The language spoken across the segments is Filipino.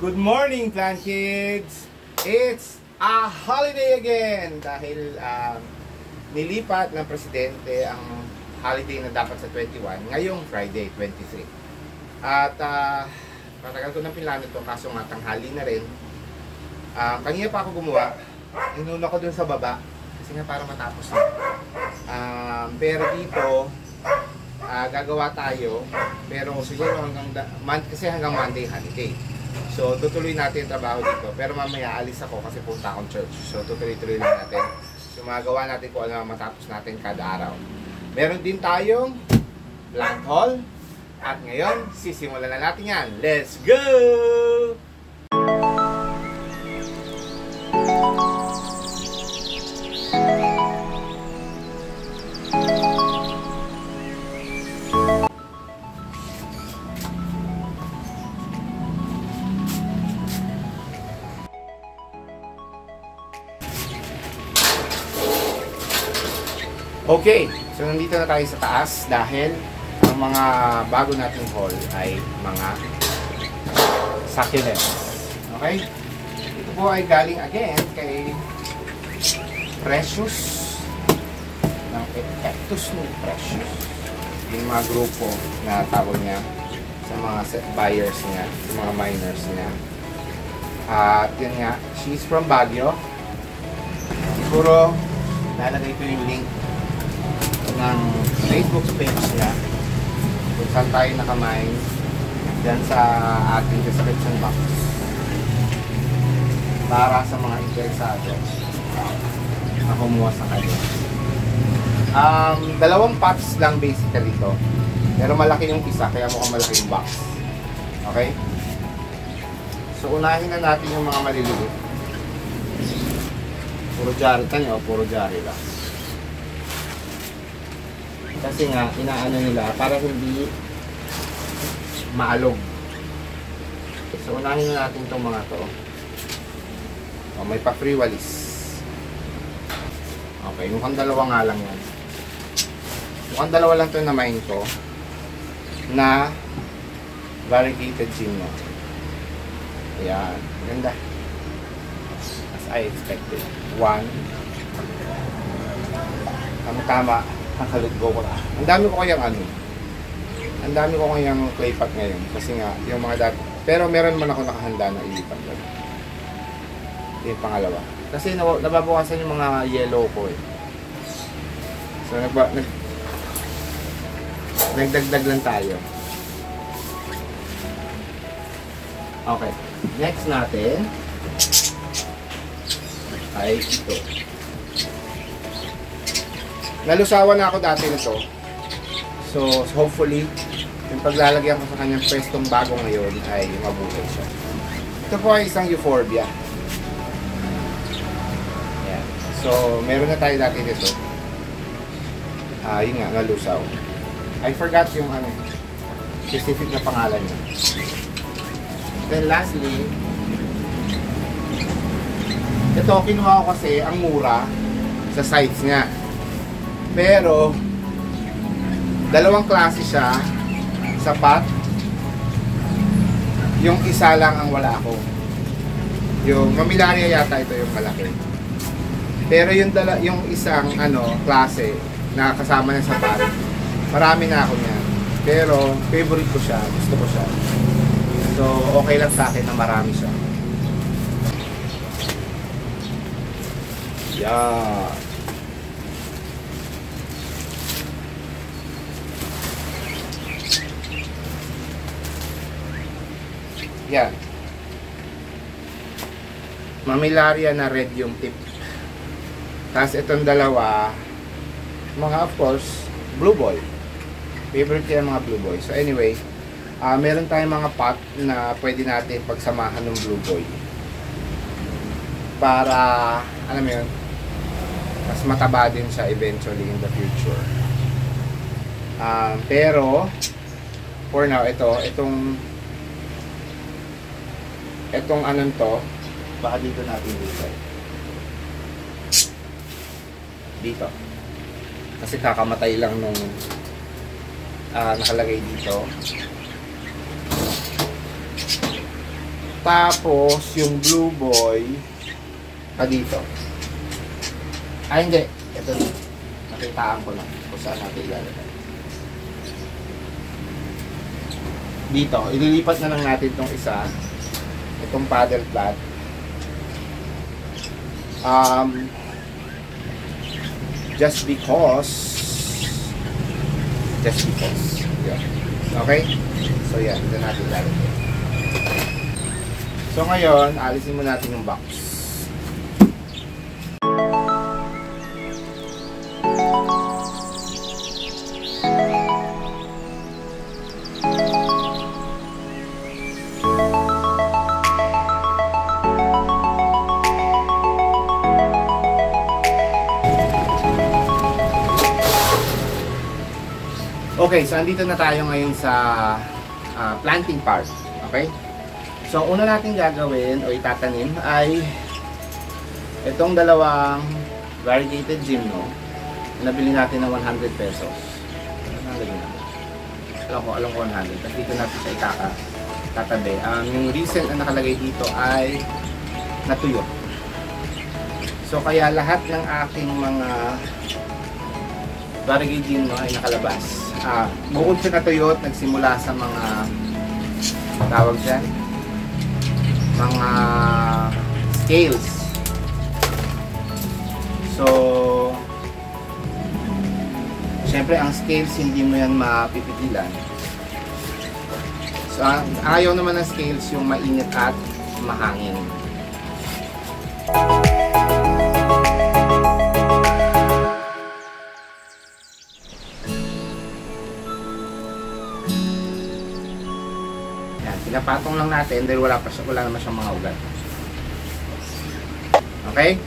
Good morning, Plan Kids! It's a holiday again dahil nilipat ng presidente ang holiday na dapat sa 21 ngayong Friday, 23. At matagal ko ng pinlano ito kaso matanghali na rin. Kanina pa ako gumawa, inuna ko dun sa baba kasi nga para matapos na. Pero dito, gagawa tayo pero siguro hanggang Monday holiday. So tutuloy natin yung trabaho dito pero mamaya alis ako kasi punta akong church. So tutuloy-tuloy lang natin. So magawa natin kung ano matapos natin kada araw. Meron din tayong plant haul at ngayon sisimulan na natin yan. Let's go! Okay, so nandito na tayo sa taas dahil ang mga bago nating haul ay mga succulents. Okay? Ito po ay galing again kay Precious ng Ectus ni Precious. Yung mga grupo na tawag niya sa mga set buyers niya, sa mga miners niya. At yun nga, she's from Baguio. Siguro lalagay ko yung link ng Facebook page niya kung saan tayo nakamine dyan sa ating description box para sa mga interesado na kumuha sa kanya. Dalawang pots lang basically ito pero malaki yung isa kaya mukhang malaki yung box. Okay? So unahin na natin yung mga maliliit. Puro jari tayo, puro jari lang. Kasi nga, inaano nila para hindi maalog. So, unahin na natin itong mga to. Oh, may pa-free walis. Okay, mukhang dalawa nga lang yan. Mukhang dalawa lang ito na mine ko na variegated gino. Ayan, ganda. As I expected. One. Tama-tama. Nakaluggo ko na. Ang dami ko kayang ang dami ko kayang clay pot ngayon kasi nga yung mga dati pero meron man ako nakahanda na ilipat doon. Yung pangalawa kasi nababawasan yung mga yellow ko eh. So nagdagdag lang tayo. Okay, next natin ay ito. Nalusawan na ako dati nito. So, hopefully, yung paglalagyan ko sa kanyang pwestong bago ngayon ay mabuhay siya. Ito po ay isang euphorbia. Ayan. So, meron na tayo dati nito. Yun nga, nalusaw. I forgot yung specific na pangalan niya. Then lastly, ito, kinuha ko kasi ang mura sa sites niya. Pero, dalawang klase siya sa pot. Yung isa lang ang wala ako. Yung Mamilaria yata ito yung malaki. Pero yung isang klase na kasama na sa pot, marami na ako niyan. Pero, favorite ko siya. Gusto ko siya. So, okay lang sa akin na marami siya. Yeah. Yan. Mamilaria na red yung tip. Tapos itong dalawa, mga of course, blue boy. Favorite yan mga blue boy. So anyway, meron tayong mga pot na pwede natin pagsamahan ng blue boy. Para, alam mo yun, mas mataba din siya eventually in the future. Pero, for now, itong to, baka dito natin dito. Kasi kakamatay lang nung nakalagay dito. Tapos, yung Blue Boy, dito. Ay, hindi. Ito, nakitaan ko lang kung saan natin ilalagay. Dito, ililipat na lang natin itong isa. Itong paddle plat. Just because. Yeah. Okay? So, yan. Ito natin ilalagay. So, ngayon, alisin mo natin yung box. Okay, so andito na tayo ngayon sa planting part. Okay? So, una natin gagawin o itatanim ay itong dalawang variegated gymno. Nabili natin ng 100 pesos. Alam ko 100. Tapos dito natin siya itatabi. Yung recent na nakalagay dito ay natuyo. So, kaya lahat ng aking mga variegated gymno ay nakalabas. Bukod sa natuyot, nagsimula sa mga tawag dyan, mga scales. So, syempre ang scales hindi mo yan mapipigilan. So, ayaw naman ng scales yung mainit at mahangin. Pinapatong lang natin dahil wala naman siyang mga ugat. Okay?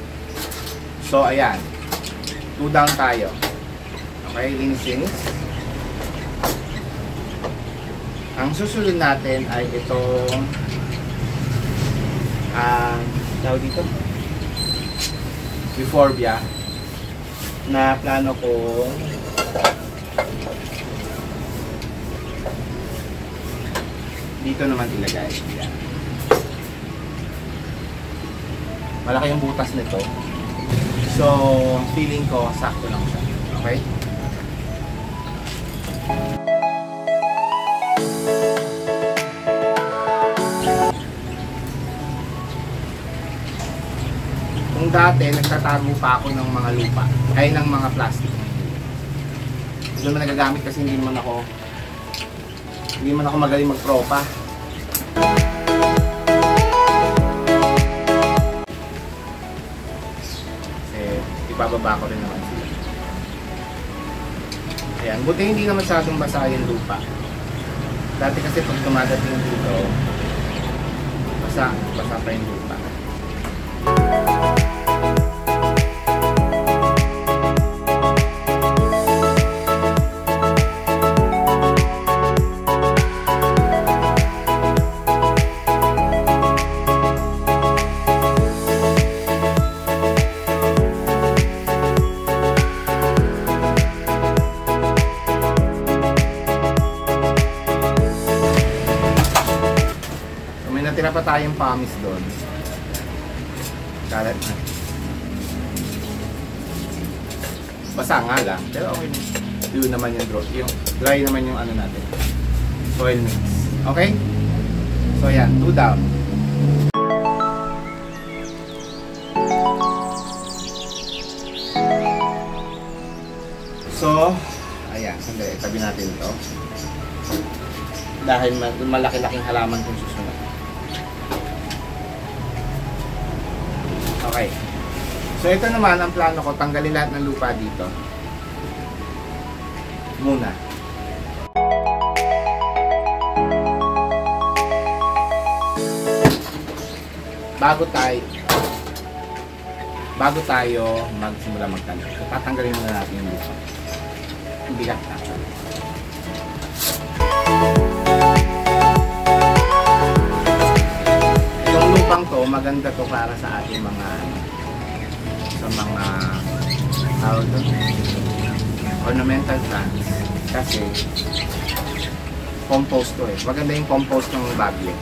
So, ayan. 2 down tayo. Okay, linis. Ang susunod natin ay itong tawag dito Euphorbia na plano kong dito naman ilagay. Yan. Malaki yung butas nito. So, feeling ko sakto lang siya. Okay? Kung dati, nagtatago pa ako ng mga lupa, ay ng mga plastic. Hindi naman nagagamit kasi hindi naman ako magaling magpropa. Kasi ibababa ko rin naman sila. Ayan, buti hindi naman masyadong basa yung lupa. Dati kasi pag dumadating dito, basa pa yung lupa. Natira pa tayong pamis doon. Kalat na. Basa nga lang. Pero okay. Yun naman yung dry naman yung ano natin. Soil mix. Okay? So yan, 2 down. So, ayan. Sandali, tabi natin ito. Dahil malaki-laking halaman kung susunod. Okay. So ito naman ang plano ko, tanggalin lahat ng lupa dito. Muna. Bago tayo magsimula magtanim. So, tatanggalin muna natin yung lupa. Ang bigat na. Lupang to, maganda to para sa ating mga ornamental plants kasi compost to eh. Maganda yung compost ng bagyo.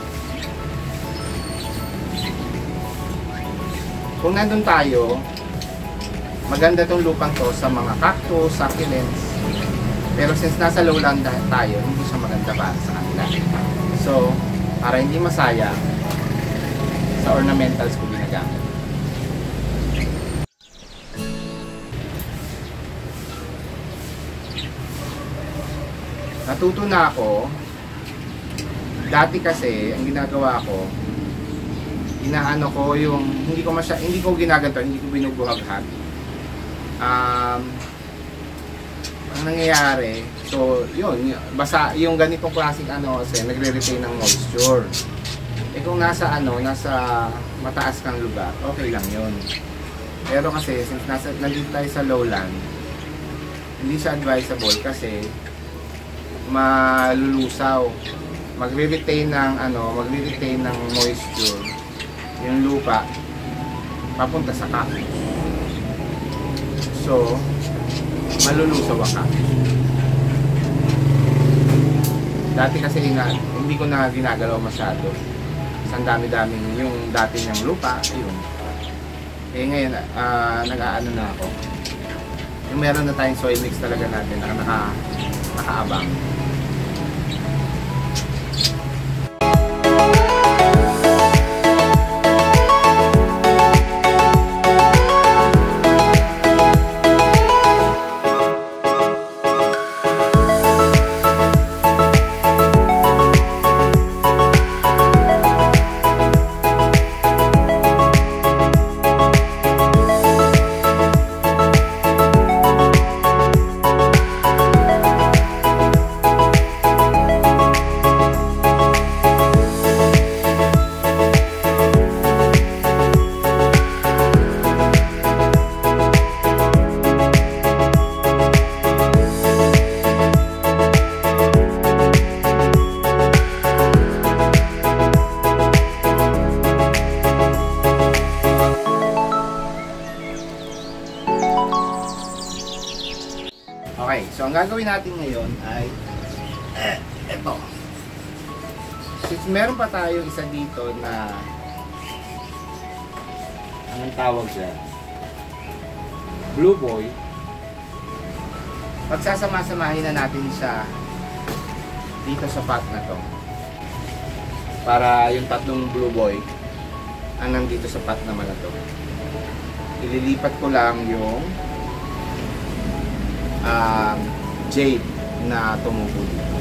kung nandun tayo, maganda tong lupang to sa mga cactus, succulents. Pero since nasa lowland tayo, hindi siya maganda para sa kanila. So, para hindi masayang, sa ornamentals ko ginagamit. Natuto na ako. Dati kasi, ang ginagawa ko, inaano ko yung, hindi ko ginaganto, hindi ko binubuhag-hag. Ang nangyayari, so yun, basta yung ganitong klaseng ano kasi nagre-retain ng moisture. Eh kung nasa mataas kang lugar, okay lang yun. Pero kasi since nandito tayo sa lowland, hindi siya advisable kasi malulusaw. Magre-retain ng moisture yung lupa papunta sa cactus. So, malulusaw ka. Dati kasi hindi ko na ginagalaw masyado. Ang dami-daming yung dati niyang lupa, ayun. Eh ngayon, nag-aano na ako. Yung meron na tayong soy mix talaga natin, nakaabang. Okay, so ang gagawin natin ngayon ay eto. Since meron pa tayong isa dito na anong tawag dyan? Blue Boy. Pagsasama-samahin na natin siya dito sa pot na to. Para yung tatlong Blue Boy ang nandito sa pot naman na to. Ililipat ko lang yung jade na tumubo dito.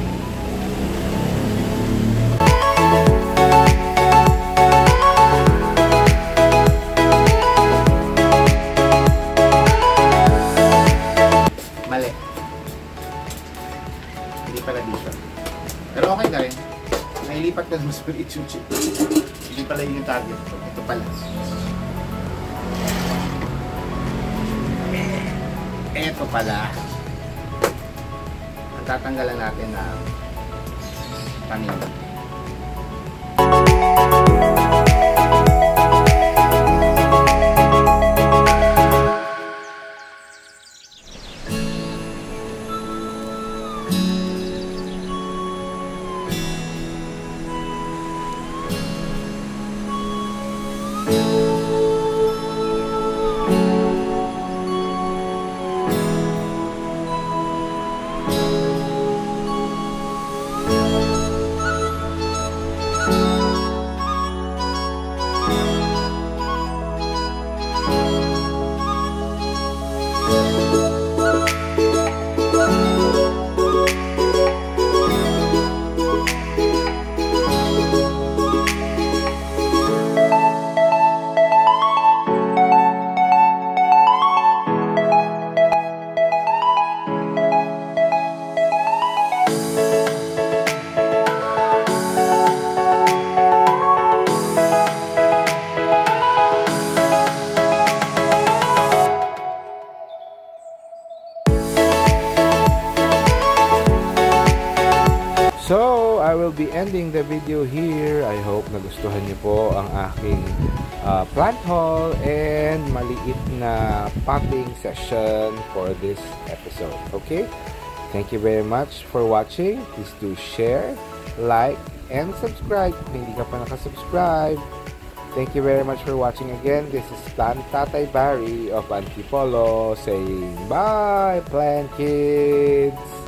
Mali. Hindi pala dito. Pero okay na rin. Nailipat ko mas maliit yung chip. Hindi pala yung target ko. Ito pala. Ito pala. Tatanggalan natin na tanim. So, I will be ending the video here. I hope nagustuhan niyo po ang aking plant haul and maliit na potting session for this episode. Okay? Thank you very much for watching. Please do share, like, and subscribe kung hindi ka pa nakasubscribe. Thank you very much for watching again. This is Plant Tatay Barry of Antipolo saying bye, Plant Kids!